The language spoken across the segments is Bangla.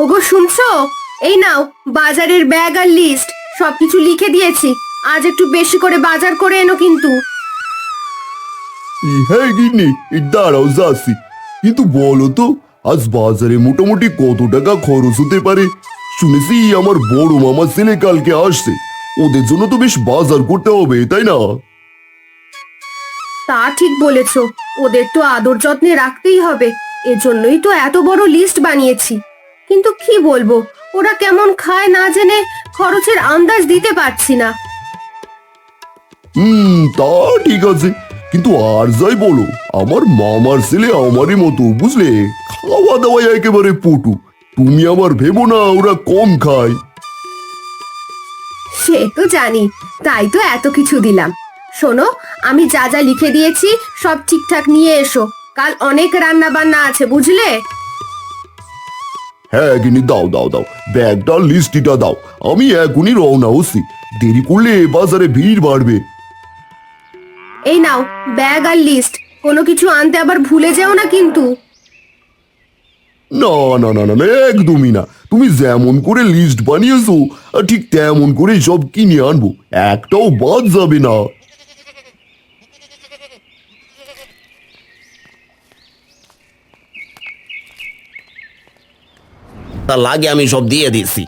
ওগো শুনছো? এই নাও বাজারের ব্যাগ আর লিস্ট, সবকিছু লিখে দিয়েছি। আজ একটু বেশি করে বাজার করে এনো কিন্তু। হ্যাঁ গিন্নি, দাঁড়াও যাচ্ছি। কিন্তু বলো তো, আজ বাজারে মোটামুটি কত টাকা খরচ হতে পারে? শুনেছি আমার বড় মামার ছেলে কালকে আসছে, ওদের জন্য তো বেশ বাজার করতে হবে, তাই না? তা ঠিক বলেছো, ওদের তো আদর যত্নে রাখতেই হবে। এজন্যই তো এত বড় লিস্ট বানিয়েছি। কিন্তু কি বলবো, ওরা কেমন খায় না জেনে খরচের আন্দাজ দিতে পারছি না। তা ঠিক আছে, কিন্তু আর যাই বলো, আমার মামার ছেলে আমারই মতো, বুঝলে? খাওয়া দাওয়ায় একেবারে পটু। তুমি আবার ভেবো না ওরা কম খায়। সে তো জানি, তাই তো এত কিছু দিলাম। শোনো, আমি যা যা লিখে দিয়েছি সব ঠিকঠাক নিয়ে এসো। কাল অনেক রান্না বান্না আছে, বুঝলে? হ্যাঁ গিনি, দাও দাও দাও, ব্যাগটা লিস্টিটা দাও। আমি এখনই রওনা হচ্ছি, দেরি করলে বাজারে ভিড় বাড়বে। এই নাও ব্যাগ আর লিস্ট, কোনো কিছু আনতে আবার ভুলে যেও না কিন্তু। না না না না না, একদমই না। তুমি যেমন করে লিস্ট বানিয়েছো ঠিক তেমন করে সব কিনে আনবো, একটাও বাদ যাবে না। তা লাগে আমি সব দিয়ে দিছি।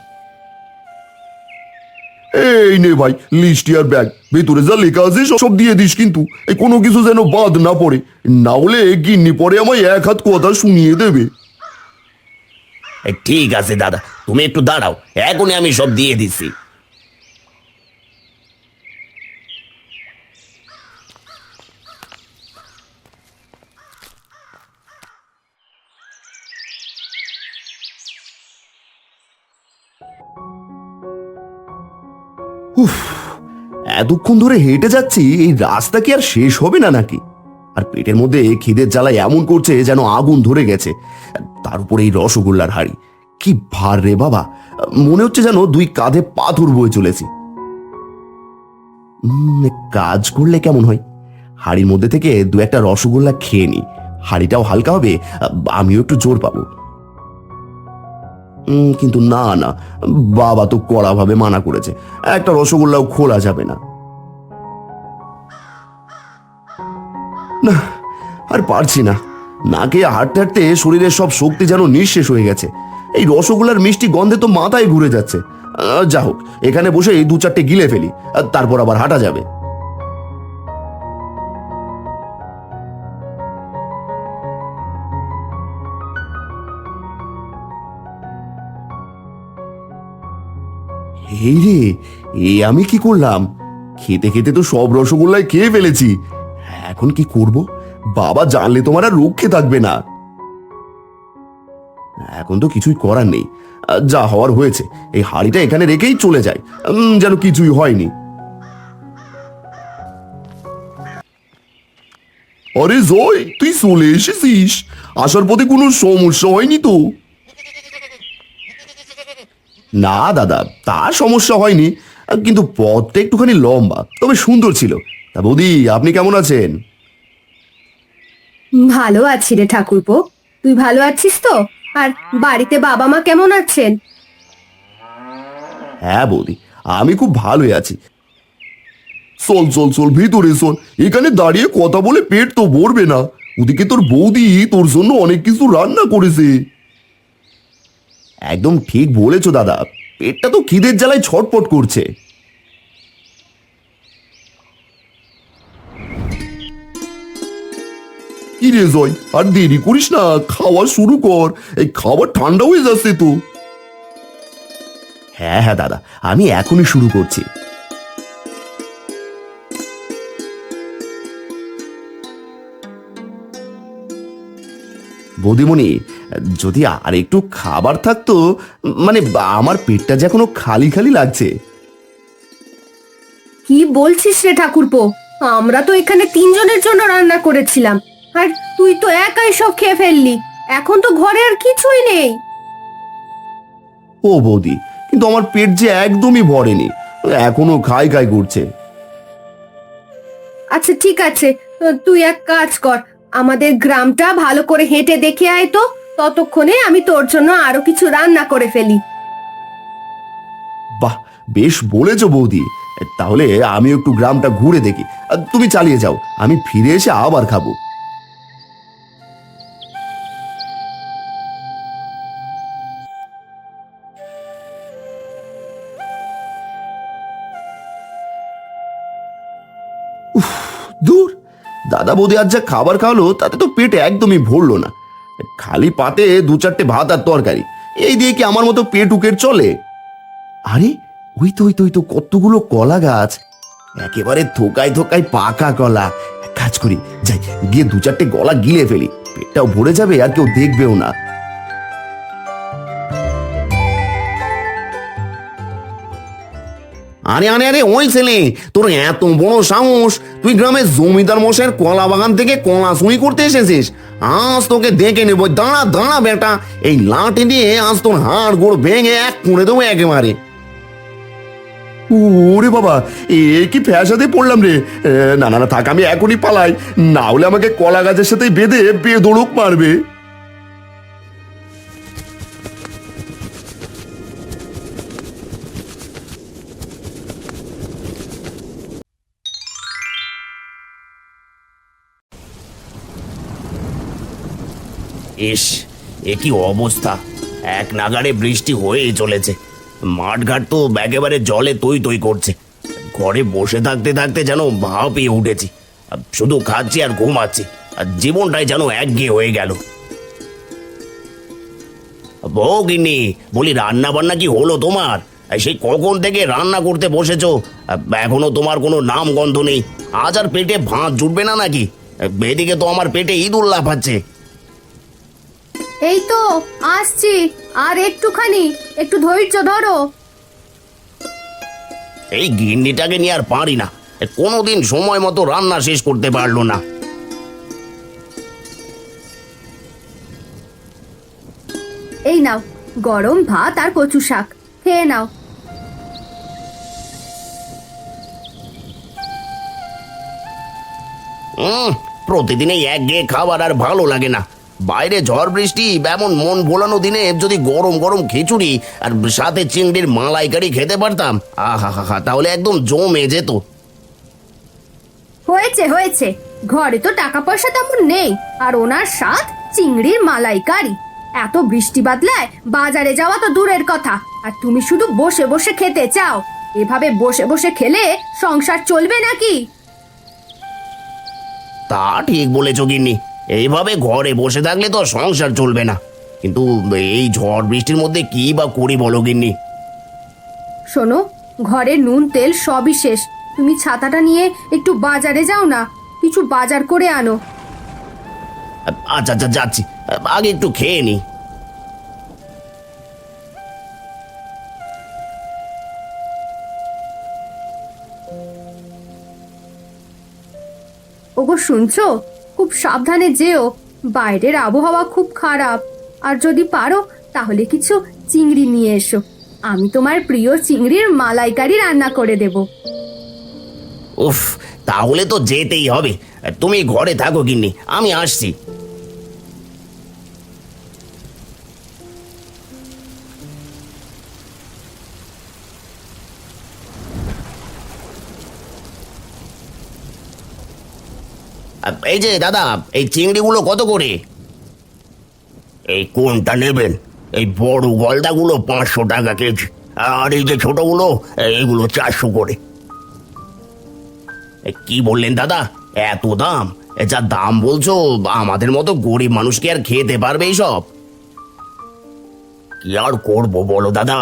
এই নে ভাই লিস্টি আর ব্যাগ, ভেতরে যা লেখা আছে সব সব দিয়ে দিস কিন্তু। এই কোনো কিছু যেন বাদ না পড়ে, না হলে গিন্নি পরে আমায় এক হাত কথা শুনিয়ে দেবে। ঠিক আছে দাদা, তুমি একটু দাঁড়াও, এখনই আমি সব দিয়ে দিছি। এতক্ষণ ধরে হেঁটে যাচ্ছি, এই রাস্তা কি আর শেষ হবে না নাকি? আর পেটের মধ্যে খিদের জ্বালায় এমন করছে যেন আগুন ধরে গেছে। তার উপরে এই রসগোল্লার হাড়ি, কি ভার রে বাবা! মনে হচ্ছে যেন দুই কাঁধে পাথর বয়ে চলেছি। কাজ করলে কেমন হয়, হাড়ির মধ্যে থেকে দু একটা রসগোল্লা খেয়ে নি, হাড়িটাও হালকা হবে, আমিও একটু জোর পাবো। কিন্তু না না, বাবা তো কড়াভাবে মানা করেছে, একটা রসগোল্লাও খোলা যাবে না। না, আর পারছি না। না খেয়ে হাঁটতে হাঁটতে শরীরের সব শক্তি যেন নিঃশেষ হয়ে গেছে। এই রসগোল্লার মিষ্টি গন্ধে তো মাথায় ঘুরে যাচ্ছে। যা হোক, এখানে বসে এই দু চারটে গিলে ফেলি, তারপর আবার হাঁটা যাবে। এই রে, এ আমি কি করলাম? খেতে খেতে তো সব রসগোল্লাই খেয়ে ফেলেছি। এখন কি করব? বাবা জানলে তোমার আর রক্ষে থাকবে না। এখন তো কিছুই করার নেই, যা হওয়ার হয়েছে। এই হাড়িটা এখানে রেখেই চলে যায়, যেন কিছুই হয়নি। আরে জয়, তুই চলে এসেছিস? আসার পথে কোনো সমস্যা হয়নি তো? না দাদা, তা সমস্যা হয়নি, কিন্তু পথটা একটুখানি লম্বা, তবে সুন্দর ছিল। তা বৌদি, আপনি কেমন আছেন? ভালো আছি রে ঠাকুরপো, তুই ভালো আছিস তো? আর বাড়িতে বাবা মা কেমন আছেন? হ্যাঁ বৌদি, আমি খুব ভালোই আছি। চল চল চল, ভিতরে চল। এখানে দাঁড়িয়ে কথা বলে পেট তো ভরবে না। ওদিকে তোর বৌদি তোর জন্য অনেক কিছু রান্না করেছে। একদম ঠিক বলেছো দাদা, পেটটা তো খিদের জ্বালায় ছটফট করছে। কি রে জয়, আর দেরি করিস না, খাওয়া শুরু কর। এই খাবার ঠান্ডা হয়ে যাচ্ছে তো। হ্যাঁ হ্যাঁ দাদা, আমি এখনই শুরু করছি। বৌদিমণি, যদি আর একটু খাবার থাকতো, মানে আমার পেটটা যে এখনো খালি খালি লাগছে। কি বলছিস রে ঠাকুরপো? আমরা তো এখানে তিনজনের জন্য রান্না করেছিলাম, আর তুই তো একাই সব খেয়ে ফেললি। এখন তো ঘরে আর কিছুই নেই। ও বৌদি, কিন্তু আমার পেট যে একদমই ভরেনি, এখনো খাই খাই করছে। আচ্ছা ঠিক আছে, তুই এক কাজ কর, আমাদের গ্রামটা ভালো করে হেঁটে দেখে আয় তো। ততক্ষণে আমি তোর জন্য আরো কিছু রান্না করে ফেলি। বাহ, বেশ বলেছো বৌদি। তাহলে আমি একটু গ্রামটা ঘুরে দেখি, আর তুমি চালিয়ে যাও, আমি ফিরে এসে আবার খাবো। দূর, দাদা বৌদি আজ যা খাবার খাওয়ালো তাতে তো পেট একদমই ভরলো না। খালি পাতে দু চারটে ভাত আর তরকারি, এই দিয়ে কি আমার মতো পেট উকের চলে? আরে ওই তো কতগুলো কলা গাছ, একেবারে থোকায় থোকায় পাকা কলা। এক কাজ করি, যাই গিয়ে দু চারটে গলা গিলে ফেলি, পেটটাও ভরে যাবে আর কেউ দেখবেও না। আরে আরে আরে, ওই ছেলে, তোর এত বড় সাহস! তুই গ্রামের জমিদার মশাইয়ের কলা বাগান থেকে কলা চুরি করতে এসেছিস? আজ তোকে দেখে নেবো। দাঁড়া দাঁড়া বেটা, এই লাঠি দিয়ে আজ তোর হাড় গোড় ভেঙে এক করে দেবো একেবারে। ওরে বাবা, এ কি ফ্যাসাদে পড়লাম রে! না না না, থাক, আমি এখনই পালাই, না হলে আমাকে কলা গাছের সাথে বেঁধে বেদড়ক মারবে। ইস, এ কি অবস্থা! এক নাগাড়ে বৃষ্টি হয়েই চলেছে, মাঠঘাট তো একেবারে জলে তৈ তৈ করছে। ঘরে বসে থাকতে থাকতে যেন ভাপিয়ে উঠেছি, শুধু খাচ্ছি আর ঘুমাচ্ছি, আর জীবনটাই যেন একঘেয়ে হয়ে গেল। বউ গিন্নি, বলি রান্না বান্না কি হলো তোমার? সেই কখন থেকে রান্না করতে বসেছো, এখনো তোমার কোনো নাম গন্ধ নেই। আজ আর পেটে ভাত জুটবে না নাকি? এদিকে তো আমার পেটে ইঁদুর লাফাচ্ছে। এই তো আসছি, আর একটু ধৈর্য ধরো। এই গিন্নিটাকে নিয়ে আর পারি না, কোনোদিন সময় মতো রান্না শেষ করতে পারলো না। এই নাও গরম ভাত আর কচু শাক, খেয়ে নাও। প্রতিদিন এই একঘেয়ে খাবার আর ভালো লাগে না। বাইরে ঝড় বৃষ্টি, এমন মন ভোলানো দিনে যদি গরম গরম খিচুড়ি আর সাথে চিংড়ির মালাইকারি খেতে পারতাম, আহা হা হা, তাহলে একদম জমে যেত। হয়েছে হয়েছে, ঘরে তো টাকা পয়সা তেমন নেই, আর ওনার স্বাদ চিংড়ির মালাইকারি। এত বৃষ্টি বাদলায় বাজারে যাওয়া তো দূরের কথা, আর তুমি শুধু বসে বসে খেতে চাও। এভাবে বসে বসে খেলে সংসার চলবে নাকি? তা ঠিক বলেছ গিন্নি, এইভাবে ঘরে বসে থাকলে তো সংসার চলবে না। কিন্তু এই ঝড় বৃষ্টির মধ্যে কি বা করি বলো গিন্নি? শোনো, ঘরে নুন তেল সবই শেষ, তুমি ছাতাটা নিয়ে একটু বাজারে যাও না, কিছু বাজার করে আনো। আচ্ছা আচ্ছা, যাচ্ছি, আগে একটু খেয়ে নি। ওগো শুনছো, খুব সাবধানে যেও, বাইরের আবহাওয়া খুব খারাপ। আর যদি পারো তাহলে কিছু চিংড়ি নিয়ে এসো, আমি তোমার প্রিয় চিংড়ির মালাইকারি রান্না করে দেব। উফ, তাহলে তো যেতেই হবে। তুমি ঘরে থাকো গিন্নি, আমি আসছি। এই যে দাদা, এই চিংড়িগুলো কত করে? এই কোনটা নেবেন? এই বড় গলদাগুলো 500 টাকা কেজি, আর এই যে ছোটগুলো এইগুলো 400 করে। কি বললেন দাদা, এত দাম? যা দাম বলছো, আমাদের মতো গরিব মানুষ কি আর খেতে পারবে এইসব? কি আর করবো বলো দাদা,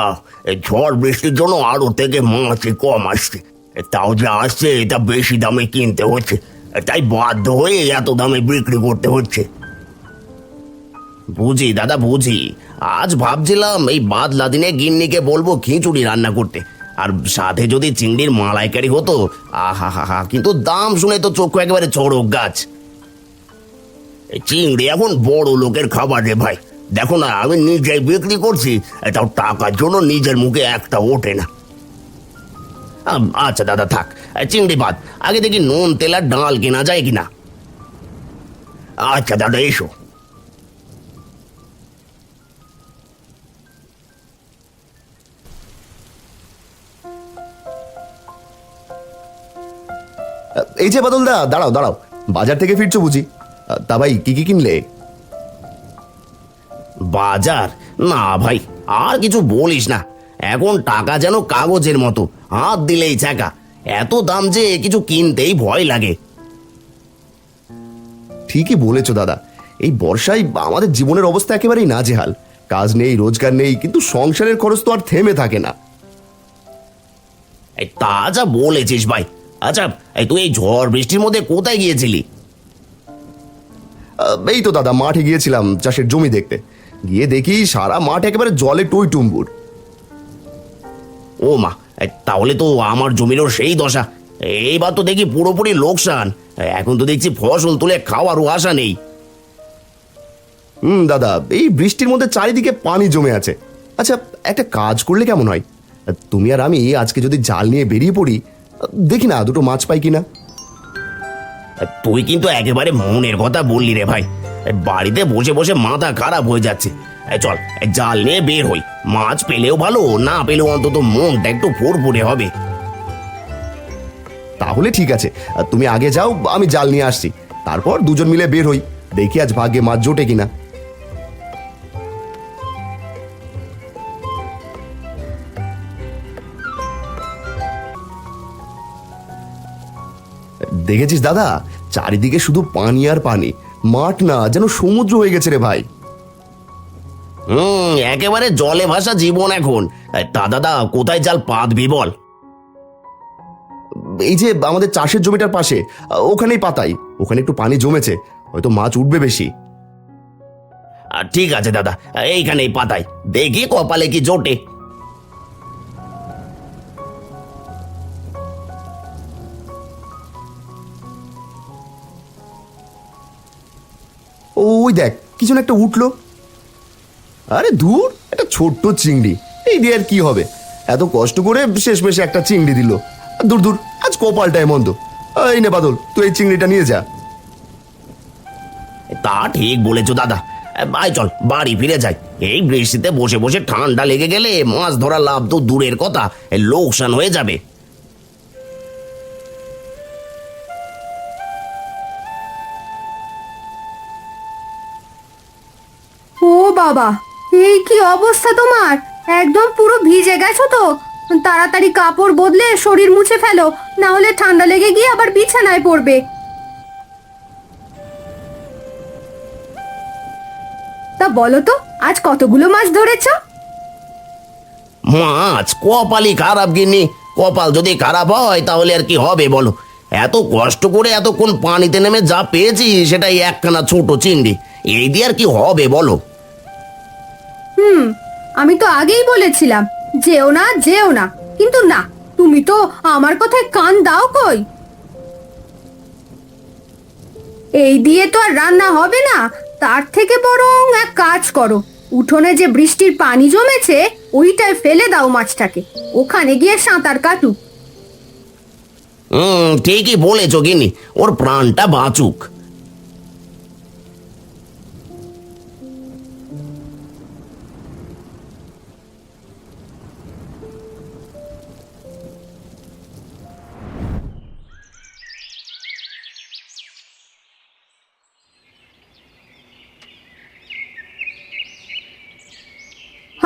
এই ঝড় বৃষ্টির জন্য আরো থেকে মাছই কম আসছে, তাও যা আসছে এটা বেশি দামে কিনতে হচ্ছে, তাই বাধ্য হয়ে এত দামে বিক্রি করতে হচ্ছে। বুঝি দাদা বুঝি, আজ ভাবছিলাম এই বাদলা দিনে গিন্নিকে বলবো খিচুড়ি রান্না করতে, আর সাথে যদি চিংড়ির মালাইকারি হতো, আহা হা হা, কিন্তু দাম শুনে তো চক্ষু একেবারে চড়ক গাছ। এই চিংড়ি এখন বড় লোকের খাবার রে ভাই, দেখো না আমি নিজেই বিক্রি করছি, এটাও টাকার জন্য নিজের মুখে একটা ওঠে না। আচ্ছা দাদা থাক, চিংড়ি বাদ, আগে দেখি নুন তেল আর ডাল কেনা যায় কিনা। আচ্ছা দাদা এসো। এই যে বাদল দা, দাঁড়াও দাঁড়াও, বাজার থেকে ফিরছো বুঝি? তা ভাই কি কি কিনলে? বাজার? না ভাই, আর কিছু বলিস না। এখন টাকা যেন কাগজের মতো, হাত দিলেই ছ্যাঁকা। এত দাম যে কিছু কিনতেই ভয় লাগে। ঠিকই বলেছো দাদা, এই বর্ষায় আমাদের জীবনের অবস্থা একেবারেই নাজেহাল। কাজ নেই, রোজগার নেই, কিন্তু সংসারের খরচ তো আর থেমে থাকে না। এই তা যা বলেছিস ভাই। আচ্ছা, তুই এই ঝড় বৃষ্টির মধ্যে কোথায় গিয়েছিলি? এই তো দাদা, মাঠে গিয়েছিলাম চাষের জমি দেখতে। গিয়ে দেখি সারা মাঠ একেবারে জলে টইটুম্বুর। ও মা, তাহলে তো আমার জমিরও সেই দশা। এইবার তো দেখি পুরোপুরি লোকসান। এখন তো দেখছি ফসল তুলে খাওয়ারও আশা নেই। দাদা, এই বৃষ্টির মধ্যে চারিদিকে পানি জমে আছে। আচ্ছা, একটা কাজ করলে কেমন হয়? তুমি আর আমি আজকে যদি জাল নিয়ে বেরিয়ে পড়ি, দেখি না দুটো মাছ পাই কিনা। তুই কিন্তু একেবারে মনের কথা বললি রে ভাই। বাড়িতে বসে বসে মাথা খারাপ হয়ে যাচ্ছে। চল, জাল নিয়ে বের হই। মাছ পেলেও ভালো, না পেলেও অন্তত মনটা একটু ফুরফুরে হবে। তাহলে ঠিক আছে, তুমি আগে যাও, আমি জাল নিয়ে আসছি। তারপর দুজন মিলে বের হই, দেখি আজ ভাগ্যে মাছ জোটে কিনা। দেখেছিস দাদা, চারিদিকে শুধু পানি আর পানি। মাঠ না, যেন সমুদ্র হয়ে গেছে রে ভাই। একেবারে জলে ভাসা জীবন এখন। তা দাদা, কোথায় জাল পাতবি বল? এই যে আমাদের চাষের জমিটার পাশে, ওখানেই পাতাই। ওখানে একটু পানি জমেছে, হয়তো মাছ উঠবে বেশি। ঠিক আছে দাদা, এইখানেই পাতাই, দেখি কপালে কি জোটে। ওই দেখ, কিছু না একটা উঠলো। আরে দূর, একটা ছোট্ট চিংড়ি। এই দিয়ে আর কি হবে? এত কষ্ট করে শেষমেশে একটা চিংড়ি দিল। দূর দূর, আজ কপালটাই মন্দ। এই নে বাদল, তুই এই চিংড়িটা নিয়ে যা। তা ঠিক বলেছো দাদা। আয় চল বাড়ি ফিরে যাই। এই বৃষ্টিতে বসে বসে ঠান্ডা লেগে গেলে মাছ ধরা লাভ তো দূরের কথা, লোকসান হয়ে যাবে। ও বাবা, এই কি অবস্থা তোমার! একদম পুরো ভিজে গেছো তো। তাড়াতাড়ি কাপড় বদলে শরীর মুছে ফেলো, না হলে ঠান্ডা লেগে গিয়ে আবার বিছানায় পড়বে। তা বলো তো, আজ কতগুলো মাছ ধরেছো? মাছ? কপালই খারাপ গিন্নি। কপাল যদি খারাপ হয় তাহলে আর কি হবে বলো? এত কষ্ট করে এতক্ষণ পানিতে নেমে যা পেয়েছি সেটাই একখানা ছোট চিংড়ি। এই দিয়ে আর কি হবে বলো? আমি তো আগেই বলেছিলাম যেও না যেও না, কিন্তু না, তুমি তো আমার কথায় কান দাও কই। এই দিয়ে তো আর রান্না হবে না। তার থেকে বরং এক কাজ করো, উঠোনে যে বৃষ্টির পানি জমেছে ওইটায় ফেলে দাও মাছটাকে, ওখানে গিয়ে সাঁতার কাটুক। ঠিকই বলেছো গিন্নি, ওর প্রাণটা বাঁচুক।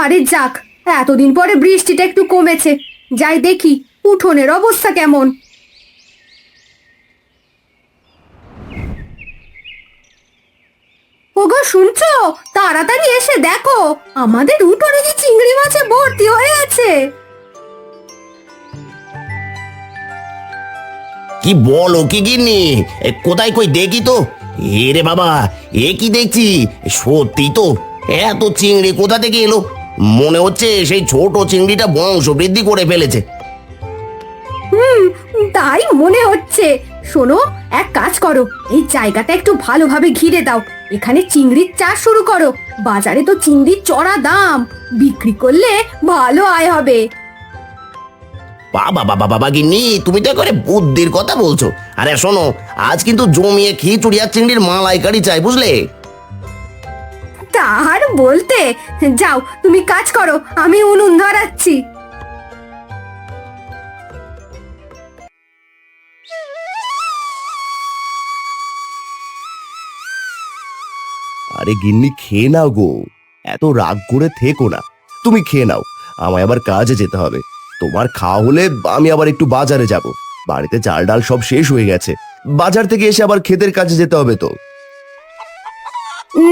আরে যাক, এতদিন পরে বৃষ্টিটা একটু কমেছে। যাই দেখি উঠোনের অবস্থা কেমন। ওগো শুনছো? তাড়াতাড়ি এসে দেখো, আমাদের উঠোনে যে চিংড়ি মাছে ভর্তি হয়ে আছে। কি বলো কি গিন্নি? কোথায় কই দেখি তো। এ রে বাবা, এ কি দেখছি! সত্যি তো, এত চিংড়ি কোথা থেকে এলো? মনে হচ্ছে সেই ছোট চিংড়িটা বংশ বৃদ্ধি করে ফেলেছে। তাই মনে হচ্ছে। শোনো, এক কাজ করো, এই জায়গাটা একটু ভালোভাবে ঘিরে দাও, এখানে চিংড়ির চাষ শুরু করো। বাজারে তো চিংড়ির চড়া দাম, বিক্রি করলে ভালো আয় হবে। বাবা বাবা বাবা গিন্নি, তুমি তো করে বুদ্ধির কথা বলছো। আরে শোনো, আজ কিন্তু জমিয়ে খিচুড়ি আর চিংড়ির মালাইকারি চাই, বুঝলে? তার বলতে, যাও তুমি কাজ করো, আমি উনুন ধরাচ্ছি। আরে গিন্নি খেয়ে নাও গো, এত রাগ করে থেকো না। তুমি খেয়ে নাও, আমায় আবার কাজে যেতে হবে। তোমার খাওয়া হলে আমি আবার একটু বাজারে যাব। বাড়িতে চাল ডাল সব শেষ হয়ে গেছে, বাজার থেকে এসে আবার ক্ষেতের কাজে যেতে হবে তো।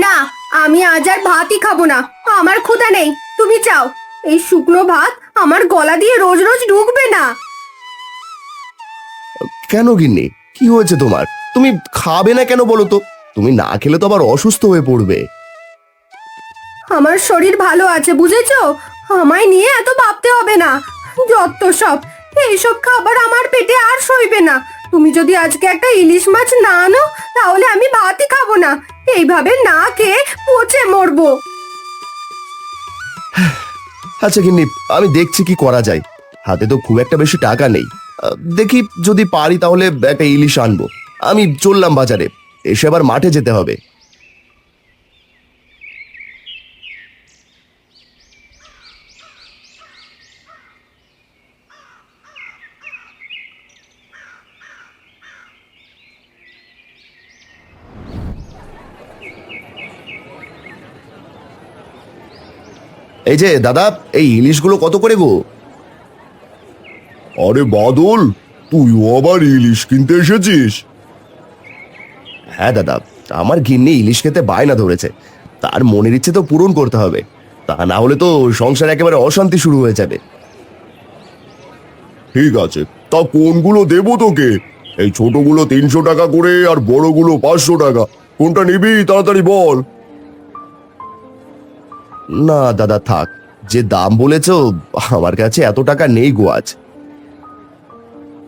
না, আমি আজ আর ভাতই খাবো না। আমার ক্ষুধা নেই, তুমি চাও। এই শুকনো ভাত আমার গলা দিয়ে রোজ রোজ ঢুকবে না। কেন গিন্নি, কি হয়েছে তোমার? তুমি খাবে না কেন বলো তো? তুমি না খেলে তো আবার অসুস্থ হয়ে পড়বে। আমার শরীর ভালো আছে, বুঝেছো? আমায় নিয়ে এত ভাবতে হবে না। যত সব, এইসব খাবার আমার পেটে আর সইবে না। তুমি যদি আজকে একটা ইলিশ মাছ না আনো, তাহলে আমি ভাতই খাবো না। এইভাবে না খেয়ে পচে মরবো। আচ্ছা গিন্নি, আমি দেখছি কি করা যায়। হাতে তো খুব একটা বেশি টাকা নেই। দেখি যদি পারি তাহলে একটা ইলিশ আনবো। আমি চললাম বাজারে, এসে আবার মাঠে যেতে হবে। এই যে দাদা, এই ইলিশগুলো কত করে গো? আরে বাদল, তুইও আবার ইলিশ কিনতে এসেছিস? হ্যাঁ দাদা, আমার গিন্নি ইলিশ খেতে বায়না ধরেছে। তার মনের ইচ্ছে তো পূরণ করতে হবে, তা না হলে তো সংসার একেবারে অশান্তি শুরু হয়ে যাবে। ঠিক আছে, তা কোনগুলো দেবো তোকে? এই ছোটগুলো 300 টাকা করে আর বড়গুলো 500 টাকা। কোনটা নিবি তাড়াতাড়ি বল। না দাদা থাক, যে দাম বলেছো আমার কাছে এত টাকা নেই গো আজ।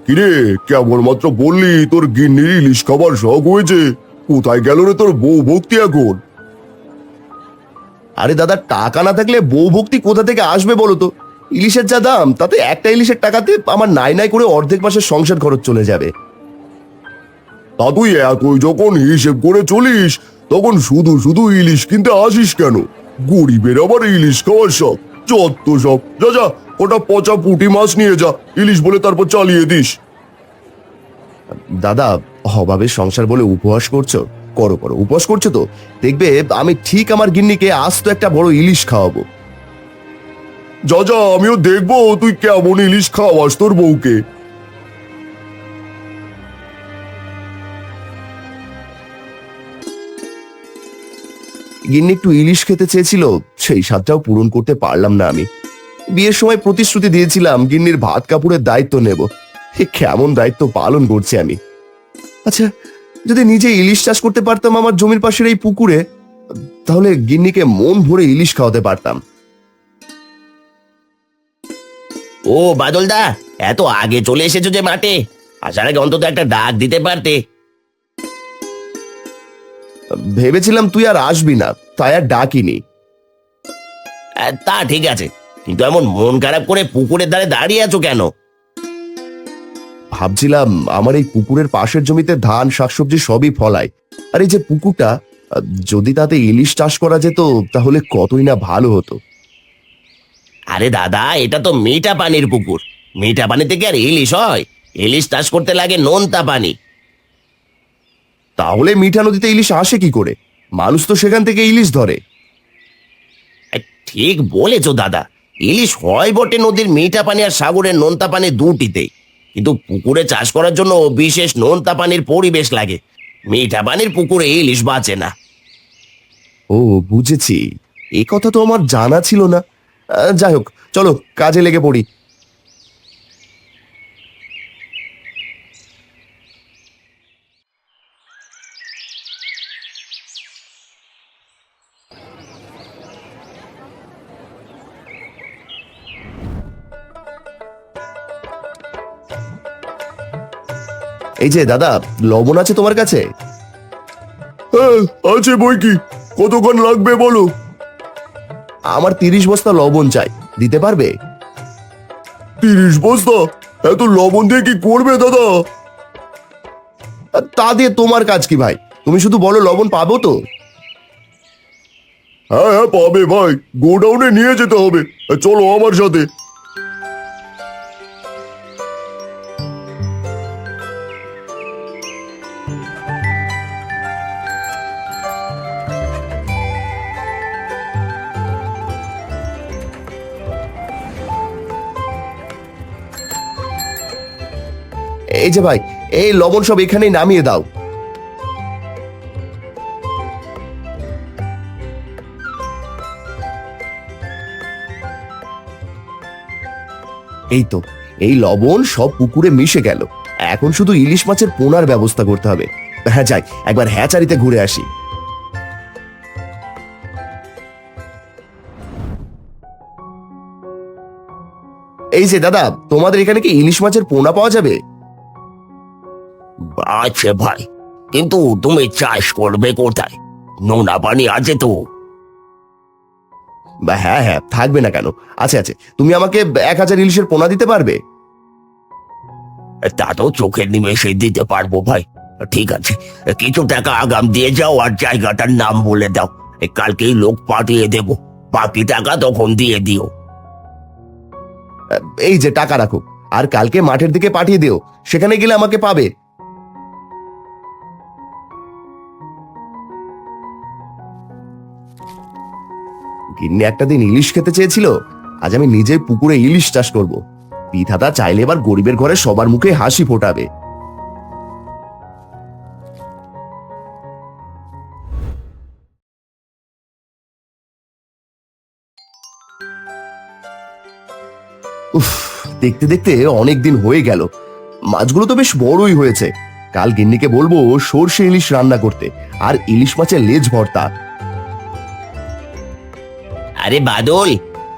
কিরে, কেবলমাত্র বললি তোর গিন্নির ইলিশ খাবার শখ হয়েছে। কোথায় গেল রে তোর বউ ভক্তি এখন? আরে দাদা, টাকা না থাকলে বউ ভক্তি কোথা থেকে আসবে বলো তো? ইলিশের যা দাম, তাতে একটা ইলিশের টাকাতে আমার নাই নাই করে অর্ধেক মাসের সংসার খরচ চলে যাবে। তা তুই এতই যখন হিসেব করে চলিস, তখন শুধু শুধু ইলিশ কিনতে আসিস কেন? গরিবের আবার ইলিশ খাওয়ার শখ, যত সব। যা যা, ওটা পচা পুঁটি মাছ নিয়ে যা, ইলিশ বলে তারপর চালিয়ে দিস। দাদা, অভাবের সংসার বলে উপহাস করছো? করো করো, উপহাস করছো তো। দেখবে আমি ঠিক আমার গিন্নিকে আস্ত একটা বড় ইলিশ খাওয়াবো। যা যা, আমিও দেখবো তুই কেমন ইলিশ খাওয়াস তোর বউকে। গিন্নি একটু ইলিশ খেতে চেয়েছিল, সেই স্বাদটাও পূরণ করতে পারলাম না আমি। বিয়ের সময় প্রতিশ্রুতি দিয়েছিলাম গিন্নির ভাত কাপড়ের দায়িত্ব নেব। এ কেমন দায়িত্ব পালন করছি আমি। আচ্ছা, যদি নিজে ইলিশ চাষ করতে পারতাম আমার জমির পাশের এই পুকুরে, তাহলে গিন্নিকে মন ভরে ইলিশ খাওয়াতে পারতাম। ও বাদলদা, এত আগে চলে এসেছো যে মাঠে? আসার আগে অন্তত একটা ডাক দিতে পারতে। ভেবেছিলাম তুই আর আসবি না, তাই আর ডাকিনি। তা ঠিক আছে, কিন্তু এমন মন খারাপ করে পুকুরের ধারে দাঁড়িয়ে আছো কেন? ভাবছিলাম আমার এই পুকুরের পাশের জমিতে ধান শাকসবজি সবই ফলায়, আর এই যে পুকুরটা, যদি তাতে ইলিশ চাষ করা যেত তাহলে কতই না ভালো হতো। আরে দাদা, এটা তো মিঠা পানির পুকুর। মিঠা পানি থেকে আর ইলিশ হয়? ইলিশ চাষ করতে লাগে নোনতা পানি। তাহলে মিঠা নদীতে ইলিশ আসে কি করে? মানুষ তো সেখান থেকে ইলিশ ধরে। ঠিক বলেছো দাদা, ইলিশ হয় বটে নদীর মিঠা পানি আর সাগরের নোনতা পানি দুটিতেই, কিন্তু পুকুরে চাষ করার জন্য বিশেষ নোনতা পানির পরিবেশ লাগে। মিঠা পানির পুকুরে ইলিশ বাঁচে না। ও বুঝেছি, এই কথা তো আমার জানা ছিল না। যাই হোক, চলো কাজে লেগে পড়ি। এই যে দাদা, লবণ আছে তোমার কাছে? হ্যাঁ আছে বই কি, কতক্ষণ লাগবে বলো? আমার 30 বস্তা লবণ চাই, দিতে পারবে? 30 বস্তা? এত লবণ দিয়ে কি করবে দাদা? তা দিয়ে তোমার কাজ কি ভাই? তুমি শুধু বলো লবণ পাবো তো। হ্যাঁ হ্যাঁ পাবে ভাই, গোডাউনে নিয়ে যেতে হবে। চলো আমার সাথে। এই যে ভাই, এই লবণ সব এখানেই নামিয়ে দাও। এই তো, এই লবণ সব পুকুরে মিশে গেল। এখন শুধু ইলিশ মাছের পোনার ব্যবস্থা করতে হবে। হ্যাঁ যাই, একবার হ্যাচারিতে ঘুরে আসি। এই যে দাদা, তোমাদের এখানে কি ইলিশ মাছের পোনা পাওয়া যাবে? আছে ভাই, কিন্তু তুমি চাষ করবে কোথায়? নোনা পানি আছে তো? হ্যাঁ হ্যাঁ, থাকবে না কেন? আছে আছে, তুমি আমাকে 1000 ইলিশের পোনা দিতে পারবে? তা তো চোখের নিমেষে দিতে পারবো ভাই। ঠিক আছে, কিছু টাকা আগাম দিয়ে যাও আর জায়গাটার নাম বলে দাও। কালকেই লোক পাঠিয়ে দেব, বাকি টাকা তখন দিয়ে দিও। এই যে টাকা রাখো, আর কালকে মাঠের দিকে পাঠিয়ে দিও, সেখানে গেলে আমাকে পাবে। গিন্নি একটা দিন ইলিশ খেতে চেয়েছিল, আজ আমি নিজে পুকুরে ইলিশ চাষ করব। বিধাতা চাইলে এবার গরিবের ঘরে সবার মুখে হাসি ফোটাবে। উফ, দেখতে দেখতে অনেক দিন হয়ে গেল। মাছগুলো তো বেশ বড়ই হয়েছে। কাল গিন্নিকে বলবো সর্ষে ইলিশ রান্না করতে, আর ইলিশ মাছের লেজ ভর্তা। আরে বাদল,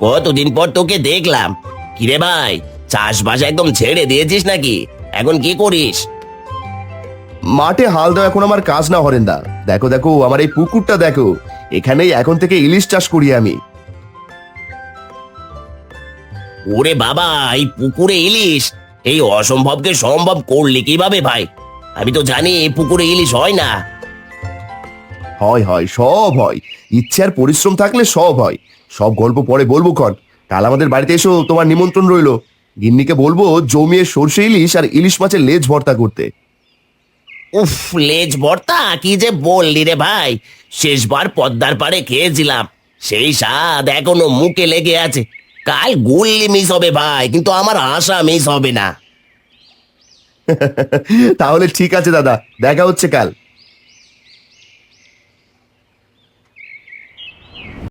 কতদিন পর তোকে দেখলাম। কিরে ভাই, চাষবাস একদম ছেড়ে দিয়েছিস নাকি? এখন কি করিস? মাঠে হাল দেওয়া এখন আমার কাজ না হরেন্দা। দেখো দেখো, আমার এই পুকুরটা দেখো, এখানেই এখন থেকে ইলিশ চাষ করি আমি। ওরে বাবা, এই পুকুরে ইলিশ! এই অসম্ভবকে সম্ভব করলি কিভাবে ভাই? আমি তো জানি এই পুকুরে ইলিশ হয় না। হয় হয়, সব হয়। ইচ্ছে আর পরিশ্রম থাকলে সব হয়। সব গল্প পরে বলবো ক্ষণ। কাল আমাদের বাড়িতে এসো, তোমার নিমন্ত্রণ রইলো। গিন্নিকে বলবো জমিয়ে সর্ষে ইলিশ আর ইলিশ মাছের লেজ ভর্তা করতে। উফ, লেজ ভর্তা কি যে বললি রে ভাই! শেষবার পদ্মার পাড়ে খেয়েছিলাম, সেই স্বাদ এখনো মুখে লেগে আছে। কাল গুল্লি মিস হবে ভাই, কিন্তু আমার আশা মিস হবে না। তাহলে ঠিক আছে দাদা, দেখা হচ্ছে কাল।